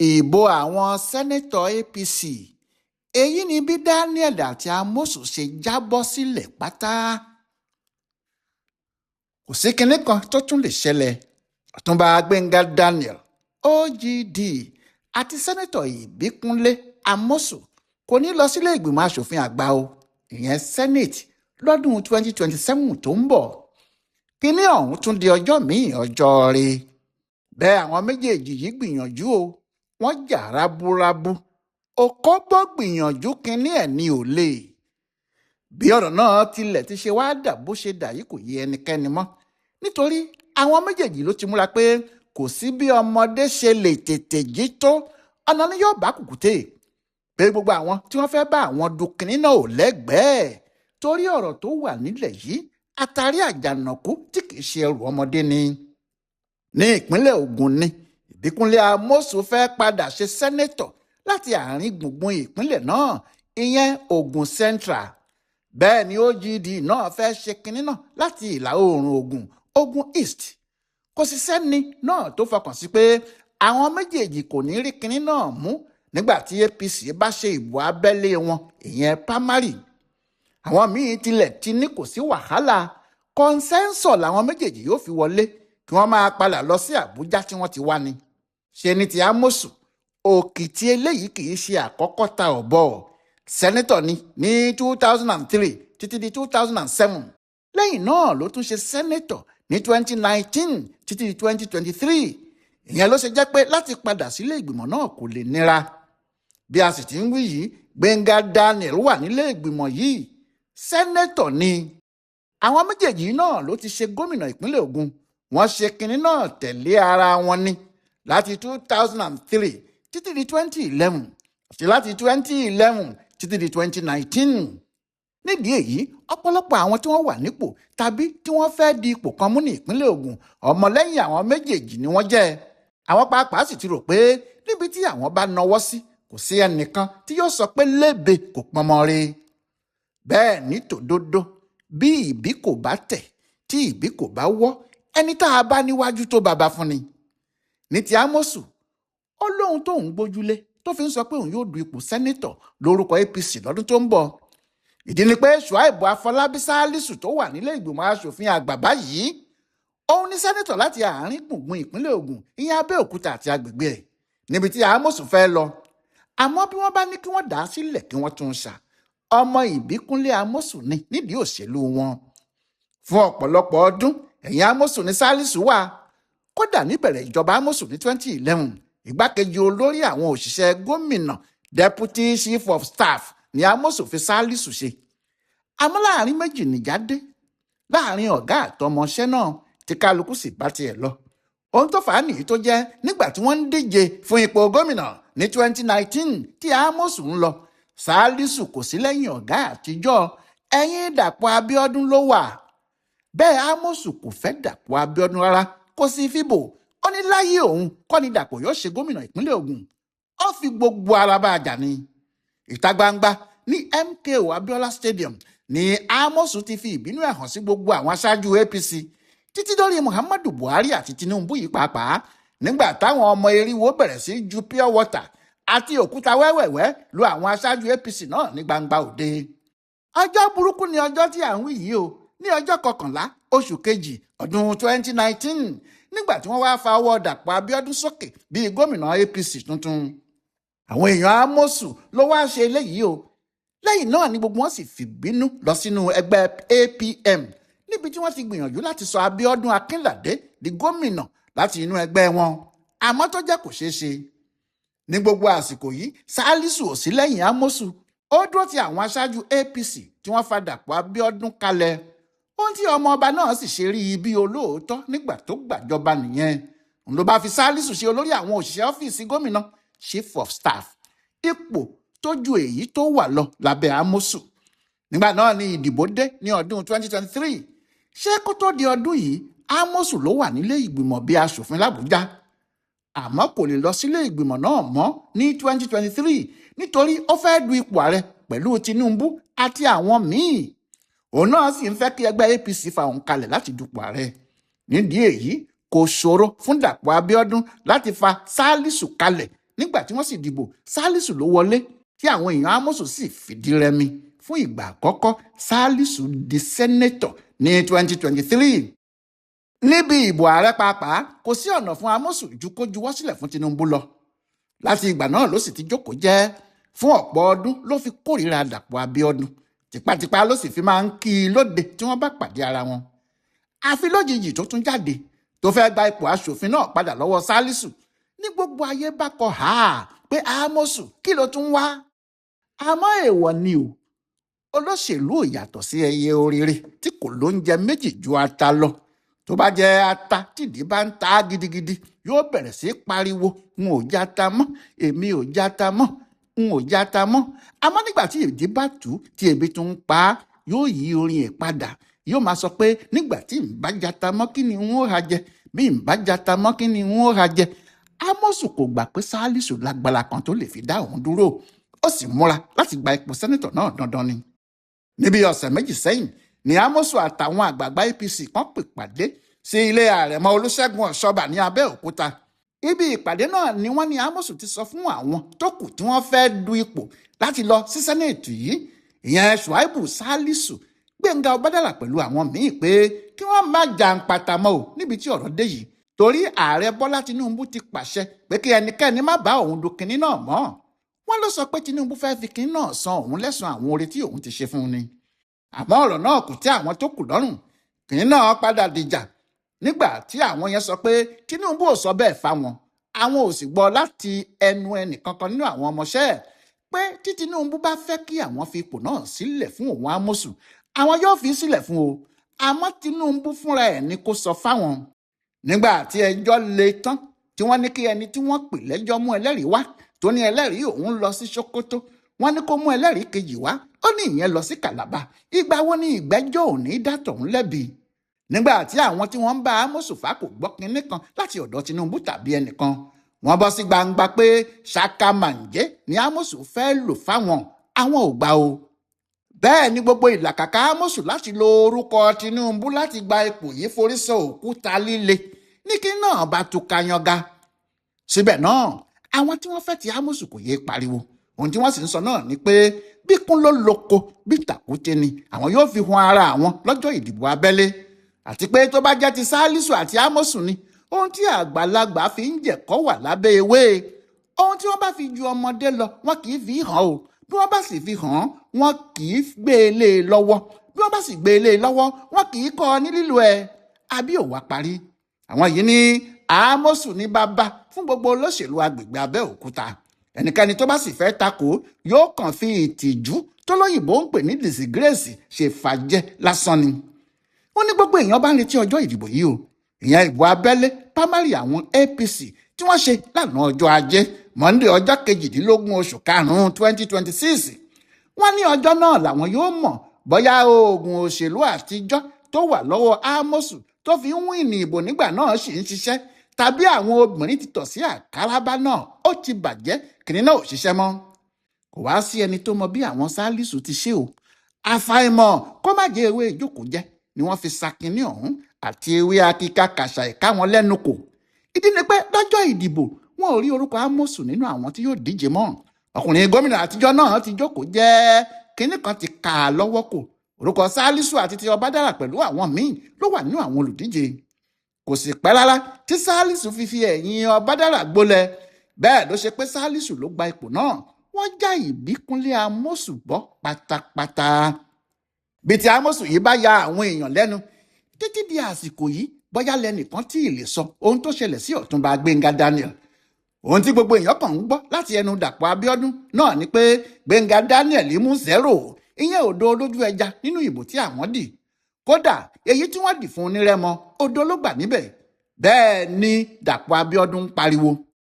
ìbò àwọn sẹ́nẹ́tọ̀ APC èyí ni bí Daniel àti Amosun ṣe jábọ́ sílẹ̀ pátá. Kò sí kinní kan tó tún lè ṣẹlẹ̀. Ọ̀túnba Gbẹ́ngà Daniel OGD àti sẹ́nẹ́tọ̀ Ìbíkúnlé Amosun kò ní lọ sílé ìgbìmọ̀ asòfin àgbà o, ìyẹn Senate lọ́dún 2027 tó ń bọ̀. Kinní ọ̀hún tún di ọjọ́ míì ọjọ́ rẹ̀. Bẹ́ẹ̀ àwọn méjèèjì yìí gbìyànjú o, wọ́n jà rábúrábú. Òkóbó gbìyànjú kinní ẹ̀ ní ò lè. Bí ọ̀rọ̀ náà tilẹ̀ ti ṣe wá dà bó ṣe dà yìí kò yé ẹnikẹ́ni mọ́, nítorí àwọn méjèèjì ló ti múra pé kò sí bí ọmọdé ṣe lè tètè jí tó, ọ̀nà ni yóò bá kùkùté. Pé gbogbo àwọn tí wọ́n fẹ́ bá àwọn du kinní náà ò lẹ́gbẹ̀ẹ́, torí ọ̀rọ̀ tó wà nílẹ̀ yìí àtàrí àjànàkú tí kìí ṣe ẹrù ọmọdé ni. Ní ìpínlẹ̀ Ògùn ni Ìbíkúnlé Amosun fẹ́ padà ṣe sẹ́nẹ́tọ̀ láti àárín gbùngbùn ìpínlẹ̀ náà, ìyẹn Ògùn Central. Bẹ́ẹ̀ ni OGD náà fẹ́ ṣe kinní náà láti ìlà oòrùn Ògùn, Ògùn East. Kò sí sẹ́ni náà tó fọkàn sí pé àwọn méjèèjì kò ní rí kinní náà mú nígbà tí APC bá ṣe ìbò abẹ́lé wọn, ìyẹn primary. Àwọn míín tilẹ̀ ti ní kò sí wàhálà, consensus làwọn méjèèjì yóò fi wọlé kí wọ́n máa padà lọ sí Àbújá tí wọ́n ti wá ni. Ṣe ni ti Amosun, òkìtì eléyìí kì í ṣe àkọ́kọ́ ta ọ̀bọ. Sẹ́nẹ́tọ̀ ni ní 2003 títí di 2007. Lẹ́yìn náà ló tún ṣe sẹ́nẹ́tọ̀ ní 2019 títí di 2023. Ìyẹn ló ṣe jẹ́ pé láti padà sílé ìgbìmọ̀ náà kò lè nira. Bí a sì ti ń wí yìí, Gbẹ́ngà Daniel wà nílé ìgbìmọ̀ yìí, sẹ́nẹ́tọ̀ ni. Àwọn méjèèjì náà ló ti ṣe gómìnà ìpínlẹ̀ Ògùn. Wọ́n ṣe kinní náà tẹ̀lé ara wọn ni láti 2003 títí di 2011 àti láti 2011 títí di 2019. Nídìí èyí, ọ̀pọ̀lọpọ̀ àwọn tí wọ́n wà nípò tàbí tí wọ́n fẹ́ di ipò kan mú ní ìpínlẹ̀ Ògùn, ọmọlẹ́yìn àwọn méjèèjì ni wọ́n jẹ́. Àwọn pàápàá sì ti rò pé níbi tí àwọn bá nawọ́ sí kò sí ẹnìkan tí yóò sọ pé lébe kò pọnmọ re. Bẹ́ẹ̀ ní tòdodo, bí ìbí kò bá tẹ̀ tí ìbí kò bá wọ́, ẹni tá a bá níwájú tó bàbá fún ni. Ní ti Amosun, ó lóhun tóun gbójúlé tó fi ń sọ pé òun yóò du ipò sẹ́nẹ́tọ̀ lórúkọ APC lọ́dún tó ń bọ̀. Ìdí ni pé Ṣùáìbù Afọlábí Sálísù tó wà nílé ìgbìmọ̀ asòfin àgbà báyìí, òun ní sẹ́nẹ́tọ̀ láti àárín gbùngbùn ìpínlẹ̀ Ògùn, ìyẹn Abẹ́òkúta àti agbègbè ẹ̀, níbi tí Amosun fẹ́ lọ. Àmọ́ bí wọ́n bá ní kí wọ́n dà á sílẹ̀ kí wọ́n tún ṣà, ọmọ Ìbíkúnlé Amosun ni nídìí òṣèlú wọn. Fún ọ̀pọ̀lọpọ̀ ọdún ẹ̀yìn Amosun ní Sálísù wà. Kódà níbẹ̀rẹ̀ ìjọba Amosun ní 2011, ìgbákejì olórí àwọn òṣìṣẹ́ gómìnà, Deputy Chief of Staff, ni Amosun fi Sálísù ṣe. Àmọ́ láàrin méjì nìjà dé láàrin ọ̀gá àtọmọṣẹ́ náà, tí kálukú sì bá tiẹ̀ lọ. Ohun tó fà á nìyí tó jẹ́ nígbà tí wọ́n ń díje fún ipò gómìnà ní 2019 tí Amosun ń lọ, Sálísù kò sí lẹ́yìn ọ̀gá àtijọ́, ẹ̀yìn Dàpọ̀ Abíọ́dún ló wà. Bẹ́ẹ̀ Amosun kò fẹ́ Dàpọ̀ Abíọ́dún rárá, kò sí fìbò. Ó ní láyé òun kọ́ ni Dàpọ̀ yóò ṣe gómìnà ìpínlẹ̀ Ògùn. Ó fi gbogbo ara bá a jà ni. Ìta gbangba ní MKO Abiola Stadium ni Amosun ti fi ìbínú ẹ̀ hàn sí gbogbo àwọn aṣáájú APC títí dórí Muhammadu Buhari àti Tinubu yìí pàápàá, nígbà táwọn ọmọ eriwo bẹ̀rẹ̀ sí ju pure water àti òkúta wẹ́wẹ̀wẹ́ lu àwọn aṣáájú APC náà ní gbangba òde. Ọjọ́ burúkú ni ọjọ́ tí à ń wí yìí o, ní ọjọ́ 11 oṣù kejì ọdún 2019, nígbà tí wọ́n wá fa ọwọ́ Dàpọ̀ Abíọ́dún sókè bíi gómìnà APC tuntun. Àwọn èèyàn Amosun ló wá ṣe eléyìí o. Lẹ́yìn náà ni gbogbo wọn sì fìbínú lọ sínú ẹgbẹ́ APM, níbi tí wọ́n ti gbìyànjú láti sọ Abíọ́dún Akínládé di gómìnà láti inú ẹgbẹ́ wọn, àmọ́ tó jẹ́ kò ṣeé ṣe. Ní gbogbo àsìkò yìí, Sálísù ò sí lẹ́yìn Amosun. Ó dúró ti àwọn aṣáájú APC tí wọ́n fa Dàpọ̀ Abíọ́dún kalẹ̀. Ohun tí ọmọ ọba náà sì ṣe rí ibi olóòótọ́ nígbà tó gbàjọba nìyẹn. Òun ló bá fi Sálísù ṣe olórí àwọn òṣìṣẹ́ ọ́fíìsì gómìnà, Chief of Staff, ipò tó ju èyí tó wà lọ lábẹ́ Amosun. Nígbà náà ni ìdìbò dé ní ọdún 2023. Ṣé kó tó di ọdún yìí, Amosun ló wà nílé ìgbìmọ̀ bí aṣòfin l'Àbújá. Àmọ́ kò lè lọ sílé ìgbìmọ̀ náà mọ́ ní 2023 nítorí ó fẹ́ du ipò ààrẹ pẹ̀lú Tinubu àti àwọn míì. Òun náà sì ń fẹ́ kí ẹgbẹ́ APC fa òun kalẹ̀ láti dupò ààrẹ. Nídìí èyí, kò ṣòro fún Dàpọ̀ Abíọ́dún láti fa Sálísù kalẹ̀ nígbà tí wọ́n sì dìbò Sálísù ló wọlé tí àwọn èèyàn Amosun sì fìdí rẹmi fún ìgbà àkọ́kọ́. Sálísù di sẹ́nẹ́tọ̀ ní 2023. níbi ìbò ààrẹ pàápàá kò sí ọ̀nà fún Amosun ju kó juwọ́ sílẹ̀ fún Tinubu lọ. láti ìgbà náà ló sì ti jókòó jẹ́. fún ọ̀pọ̀ ọdún ló fi kórìíra Dàpọ̀ Abíọ́dún, tipátipá ló sì fi máa ń kí i lóde tí wọ́n bá pàdé ara wọn. àfi lójijì tó tún jáde tó fẹ́ gba ipò aṣòfin náà padà lọ́wọ́ Sálísù ní gbogbo ayé bá kọ ha pé Amosun kí ló tún wá. àmọ́ èèwọ̀ ni o, olóṣèlú ò yàtọ̀ sí ẹyẹ orire tí kò lóúnjẹ méjì ju ata lọ. tó bá jẹ ata tìdí bá ń ta á gidigidi yóò bẹ̀rẹ̀ sí pariwo n ò jata mọ́, èmi ò jata mọ́, n ò jata mọ́. àmọ́ nígbà tí ìdí bá tù tí ebi tún ń pa á yóò yí orin ẹ̀ padà, yóò máa sọ pé nígbà tí n bá jata mọ́ kí ni n ó ha jẹ, bí n bá jata mọ́ kí ni n ó ha jẹ. Amosun kò gbà pé Sálísù lágbára kan tó lè fi dá òun dúró, ó sì múra láti gba ipò sẹ́nẹ́tọ̀ náà dandan ni. níbi ọ̀sẹ̀ méjì sẹ́yìn ni Amosun àtàwọn àgbààgbà APC kan pè pàdé sí ilé àrẹ̀mọ Olúṣẹ́gun Ọ̀ṣọ́bà ní Abẹ́òkúta. ibi ìpàdé náà ni wọ́n ní Amosun ti sọ fún àwọn tó kù tí wọ́n fẹ́ du ipò láti lọ sí sẹ́nẹ̀tì yìí, ìyẹn Ṣùáìbù, Sálísù, Gbénga Ọbádàrà pẹ̀lú àwọn míì pé kí wọ́n má jàǹpátá mọ́ ò níbi tí ọ̀rọ̀ dé yìí, torí ààrẹ Bọ́lá Tinubu ti pàṣẹ pé kí ẹnikẹ́ni má bá òun du kinní náà mọ́. wọ́n ló sọ pé Tinubu fẹ́ fi kinní náà san òun lẹ́san àwọn oore tí òun ti ṣe fún un ni. àmọ́ ọ̀rọ̀ náà kò tẹ́ àwọn tó kù lọ́rùn, kinní náà padà dìjà nígbà tí àwọn yẹn sọ pé Tinubu ò sọ bẹ́ẹ̀ fáwọn, àwọn ò sì gbọ́ láti ẹnu ẹnìkankan nínú àwọn ọmọọṣẹ́ ẹ̀ pé tí Tinubu bá fẹ́ kí àwọn fi ipò náà sílẹ̀ fún òun Amosun, àwọn yóò fi sílẹ̀ fún o, àmọ́ Tinubu fúnra ẹ̀ ni kó sọ fáwọn. nígbà tí ẹjọ́ le tán tí wọ́n ní kí ẹni tí wọ́n pè lẹ́jọ́ mú ẹlẹ́rìí wá, tó ní ẹlẹ́rìí òun lọ sí Sókótó, wọ́n ní kó mú ẹlẹ́rìí kejì wá, ó ní ìyẹn lọ sí Kàlábà. ìgbà wo ni ìgbẹ́jọ́ ò ní dá tòun lẹ́bi? nígbà tí àwọn tí wọ́n ń bá Amosun fà kò gbọ́ kinní kan láti ọ̀dọ̀ Tinubu tàbí ẹnìkan, wọ́n bọ́ sí gbangba pé ṣàkàmàǹjẹ́ ni Amosun fẹ́ lò fáwọn, àwọn ò gbà o. bẹ́ẹ̀ ni gbogbo ìlàkàkà Amosun láti lo orúkọ Tinubu láti gba ipò yìí forí sọ òkúta líle ní kí náà bá tú kayanga. síbẹ̀ náà àwọn tí wọ́n fẹ́ ti Amosun kò yéé pariwo, ohun tí wọ́n sì ń sọ náà ni pé bí kún ló loko bí tàkúté ni àwọn yóò fi hun ara àwọn lọ́jọ́ ìdìbò abẹ́lé, àti pé tó bá jẹ́ ti Sálísù àti Amosun ni ohun tí àgbàlagbà fi ń jẹ̀kọ́ wà lábẹ́ ewé. ohun tí wọ́n bá fi ju ọmọdé lọ wọn kì í fi hàn o, bí wọ́n bá sì fi hàn wọn kì í gbé e lé e lọ́wọ́, bí wọ́n bá sì gbé e lé e lọ́wọ́ wọn kì í kọ́ ọ ní lílo ẹ̀. àbí ò wá parí, àwọn yìí ní Amosun ní bàbá fún gbogbo olóṣèlú agbègbè Abẹ́òkúta. ẹnikẹ́ni tó bá sì fẹ́ takò yóò kàn fi ìtìjú tó lóyìnbó ń pè ní disgrace ṣe fàjẹ́ lásán ni. wọ́n ní gbogbo èèyàn bá ń retí ọjọ́ ìdìbò yìí o, ìyẹn ìbò abẹ́lé pámárì àwọn APC tí wọ́n ṣe lánàá ọjọ́ ajé Monday ọjọ́ 22 oṣù karùn-ún 2026. wọ́n ní ọjọ́ náà làwọn yóò mọ̀ bóyá oògùn òṣèlú àtijọ́ tó wà lọ́wọ́ Amosun tó fi ń wíìnì ìbò nígbà náà sì ń ṣiṣẹ́, tàbí àwọn obìnrin ti tọ̀ sí àkàràbá náà ó ti bàjẹ́, kìnìún náà ò ṣiṣẹ́ mọ́. kò wá sí ẹni tó mọ bí àwọn Sálísù ti ṣe o, àfàìmọ̀ kó má jẹ́ ewé ìjókòó jẹ́ ni wọ́n fi sakinní ọ̀hún àti ewé akíká kàṣà ìka wọn lẹ́nu kò. ìdí ni pé lọ́jọ́ ìdìbò wọn ò rí orúkọ Amosun nínú àwọn tí yóò díje mọ́. ọkùnrin gómìnà àtijọ́ náà ti jókòó jẹ́, kinní kan ti kà á lọ́wọ́ kò. orúkọ Sálísù àti ti Ọbádàrà pẹ̀lú àwọn míì ló wà nínú àwọn olùdíje. kò sì pẹ́ rárá tí Sálísù fi ẹ̀yìn Ọbádàrà gbólẹ̀. bẹ́ẹ̀ ló ṣe pé Sálísù ló gba ipò náà, wọ́n já ìbíkúnlé Amosun bọ́ pátápátá. bí ti Amosun yìí bá ya àwọn èèyàn lẹ́nu títí di àsìkò yìí, bóyá lẹ́nìkan tí ì lè sọ ohun tó ṣẹlẹ̀ sí Ọ̀túnba Gbénga Daniel. ohun tí gbogbo èèyàn kàn ń gbọ́ láti ẹnu Dàpọ̀ Abíọ́dún náà ni pé Gbénga Daniel mú 0, ìyẹn òdo olójú ẹja nínú ìbò tí àwọn dì. kódà èyí tí wọ́n dì fún Onírẹ́mọ òdo ló gbà níbẹ̀. bẹ́ẹ̀ ni Dàpọ̀ Abíọ́dún ń pariwo.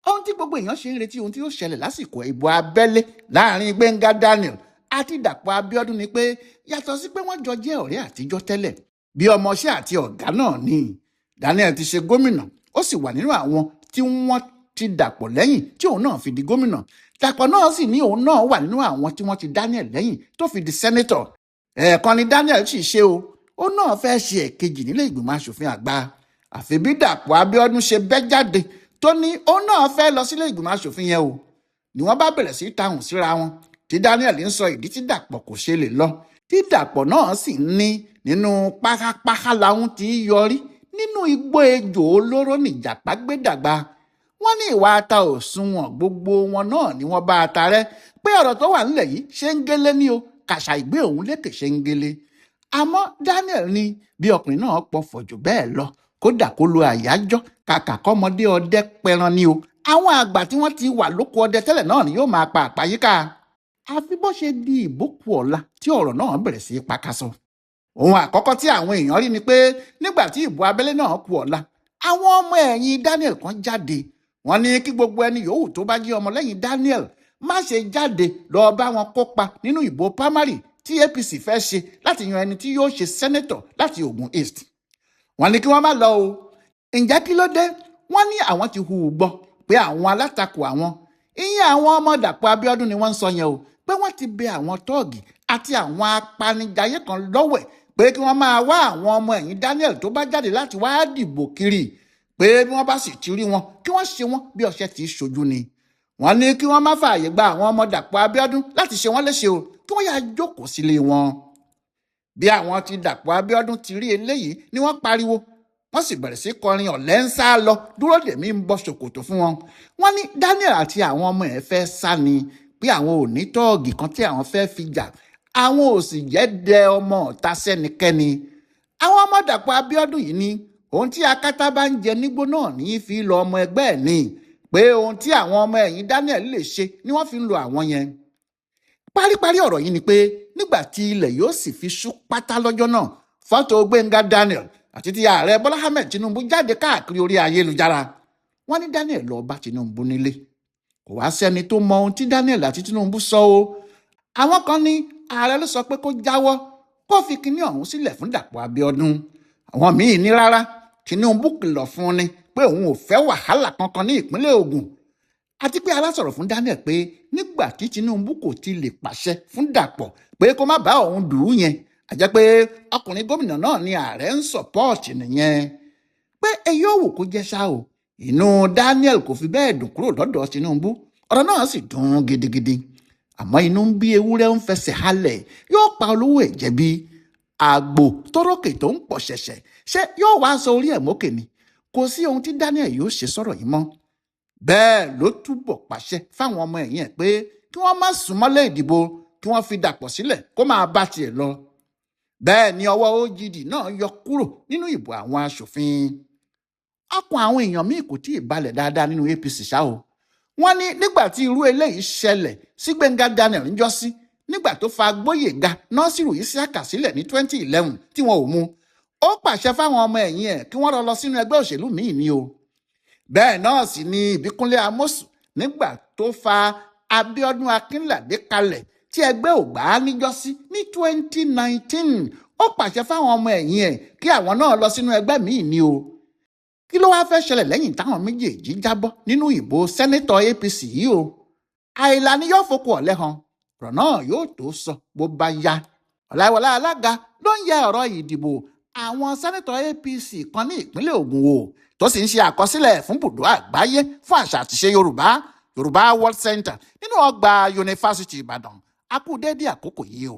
ohun tí gbogbo èèyàn ṣe ń retí ohun tí yóò ṣẹlẹ̀ lásìkò ìbò abẹ́lé láàrin Gbénga Daniel àti Dàpọ̀ Abíọ́dún ni pé yàtọ̀ sí pé wọ́n jọ jẹ́ ọ̀rẹ́ àtijọ́ tẹ́lẹ̀, bí ọmọọṣẹ́ àti ọ̀gá náà ni. Daniel ti ṣe gómìnà, ó sì wà nínú àwọn tí wọ́n ti Dàpọ̀ lẹ́yìn tí òun náà fi di gómìnà. Dàpọ̀ náà sì ní òun náà wà nínú àwọn tí wọ́n ti Daniel lẹ́yìn tó fi di sẹ́nẹ́tọ̀. ẹ̀ẹ̀kan ni Daniel sì ṣe o, ó náà fẹ́ ṣe ẹ̀kejì nílé ìgbìmọ̀ asòfin àgbà. àfi bí Dàpọ̀ Abíọ́dún ṣe bẹ́ jáde tó ní òun náà fẹ́ lọ sílé ìgbìmọ̀ asòfin yẹn o, ni wọ́n bá bẹ̀rẹ̀ sí tahùn síra wọn tí Daniel ń sọ ìdí tí Dàpọ̀ kò ṣe lè lọ tí Dàpọ̀ náà sì ní nínú pákápáká làwọn ti yọrí nínú igbó ejò olóró nìjàpá gbé dàgbà. wọ́n ní ìwà ata òṣùwọ̀n gbogbo wọn náà ni wọ́n bá ata rẹ́ pé ọ̀rọ̀ tó wà nílẹ̀ yìí ṣe ń gélé ní o kàṣà ìgbé òun lékè ṣe ń gélé. àmọ́ Daniel ní bí ọkùnrin náà pọ̀fọ̀ jù bẹ́ẹ̀ lọ kódà kó lo àyájọ́ kàkà kọ́mọdé ọdẹ pẹran ni o. àwọn àgbà tí wọ́n ti wà lóko ọdẹ tẹ́lẹ̀ náà ni yóò máa pa àpáyíká. àfi bó ṣe di ìbókù ọ̀la tí ọ̀rọ̀ náà bẹ̀rẹ̀ sí í pakasọ. ohun àkọ́kọ́ tí àwọn èèyàn rí ni pé nígbà tí ìbò abẹ́lé náà kù ọ̀la àwọn ọmọ ẹ̀yìn Daniel kan jáde. wọ́n ní kí gbogbo ẹni yòówù tó bá jẹ́ ọmọlẹ́yìn Daniel má ṣe jáde lọ bá wọn kópa nínú ìbò primary tí APC fẹ́ ṣe láti yan ẹni tí yóò ṣe sẹ́nẹ́tọ̀ láti Ògùn East. wọ́n ní kí wọ́n má lọ o. ǹjẹ́ kí ló dé? wọ́n ní àwọn ti hù gbọ́ pé àwọn alátakò àwọn ìyẹn àwọn ọmọ Dàpọ̀ Abíọ́dún ni wọ́n ń sọ yẹn o pé wọ́n ti bẹ àwọn tọ́ọ̀gì àti àwọn apanijayé kan lọ́wẹ̀ pé kí wọ́n máa wá àwọn ọmọ ẹ̀yìn Daniel tó bá jáde láti wá dìbò kiri pé bí wọ́n bá sì ti rí wọn kí wọ́n ṣe wọ́n bí ọṣẹ ti ṣojú ni. wọ́n ní kí wọ́n má fààyè gba àwọn ọmọ Dàpọ̀ Abíọ́dún láti ṣe wọ́n léṣe o kí wọ́n yà jókòó sílé wọn. bí àwọn ti Dàpọ̀ Abíọ́dún ti rí eléyìí ni wọ́n pariwo wọ́n sì bẹ̀rẹ̀ sí kọrin ọ̀lẹ́ ń sá lọ dúró dèmí ń bọ́ ṣòkòtò fún wọn. wọ́n ní Daniel àti àwọn ọmọ ẹ̀ fẹ́ sá ni pé àwọn ò ní tọ́ọ̀gì kan tí àwọn fẹ́ fi jà àwọn ò sì jẹ́ dẹ ọmọ ọ̀tá sẹ́nikẹ́ni. àwọn ọmọ Dàpọ̀ Abíọ́dún yìí ni ohun tí akátá bá ń jẹ nígbó náà ní í fi lọ ọmọ ẹgbẹ́ ẹ̀ ni pé ohun tí àwọn ọmọ ẹ̀yìn Daniel lè ṣe ni wọ́n fi ń lo àwọn yẹn. paríparí ọ̀rọ̀ yìí ni pé nígbà tí ilẹ̀ yóò sì fi ṣú pátá lọ́jọ́ náà fọ́tò Gbẹ́ngà Daniel àti ti ààrẹ Bọ́lá Ahmed Tinubu jáde káàkiri orí ayélujára. wọ́n ní Daniel lọ bá Tinubu nílé kò wá sẹ́ni tó mọ ohun tí Daniel àti Tinubu sọ o. àwọn kan ní ààrẹ ló sọ pé kó jáwọ́ kó fi kinní ọ̀hún sílẹ̀ fún Dàpọ̀ Abíọ́dún. àwọn míì ní rárá Tinubu kìlọ̀ fún ni pé òun ò fẹ́ wàhálà kankan ní ìpínlẹ̀ Ògùn. àti pé alásọ̀rọ̀ fún Daniel pé nígbà tí Tinubu kò ti lè pàṣẹ fún Dàpọ̀ pé kó má bá òun dùn ún yẹn àjẹ́ pé ọkùnrin gómìnà náà ni ààrẹ ń sọ̀pọ́ọ̀tì nìyẹn. pé èyí ò wò kó jẹ́ ṣá o inú Daniel kò fi bẹ́ẹ̀ dùn kúrò lọ́dọ̀ Tinubu ọ̀rọ̀ náà sì dùn gidigidi. àmọ́ inú ń bí ewúrẹ́ ń fẹsẹ̀ halẹ̀ yóò pa olówó ẹ̀ jẹ̀bi. àgbò tórókè tó ń pọ̀ ṣẹ̀ṣẹ̀ ṣé yóò wá sọ orí ẹ̀ mókè ni kò sí ohun tí Daniel yóò ṣe sọ̀rọ̀ yìí mọ́. bẹ́ẹ̀ ló túbọ̀ pàṣẹ fáwọn ọmọ ẹ̀yìn ẹ̀ pé kí wọ́n má súnmọ́lé ìdìbò kí wọ́n fi Dàpọ̀ sílẹ̀ kó máa bá tiẹ̀ lọ. bẹ́ẹ̀ ni ọwọ́ OGD náà yọ kúrò nínú ìbò àwọn aṣòfin. ọkàn àwọn èèyàn míì kò tí ì balẹ̀ dáadáa nínú APC ṣá o. wọ́n ní nígbà tí irú eléyìí ṣẹlẹ̀ sí Gbẹ́ngà Daniel níjọ́sí nígbà tó fa Gbóyèga Násírù Isiaka sílẹ̀ ní 2011 tí wọn ò mú ó pàṣẹ fáwọn ọmọ ẹ̀yìn ẹ̀ kí wọ́n lọ sínú ẹgbẹ́ òṣèlú míì ní o. bẹ́ẹ̀ náà sì ni Ìbíkúnlé Amosun nígbà tó fa Abíọ́dún Akínládé kalẹ̀ tí ẹgbẹ́ ò gbà á níjọ́sí ní 2019 ó pàṣẹ fáwọn ọmọ ẹ̀yìn ẹ̀ kí àwọn náà lọ sínú ẹgbẹ́ míì ní o. kí ló wáá fẹ́ ṣẹlẹ̀ lẹ́yìn táwọn méjèèjì jábọ́ nínú ìbò sẹ́nẹ́tọ̀ APC yìí o. àìlà ni yóò fokùn ọ̀lẹ́ hàn ọ̀rọ̀ náà yóò tó sọ bó bá yá. Ọláìwọlá Alága ló ń yẹ ọ̀rọ̀ ìdìbò àwọn sẹ́nẹ́tọ̀ APC kan ní ìpínlẹ̀ Ògùn wò tó sì ń ṣe àkọsílẹ̀ fún bùdó àgbáyé fún àṣà àtìṣe Yorùbá World Center nínú ọgbà yunifásitì Ìbàdàn. a kú déédé àkókò yìí o.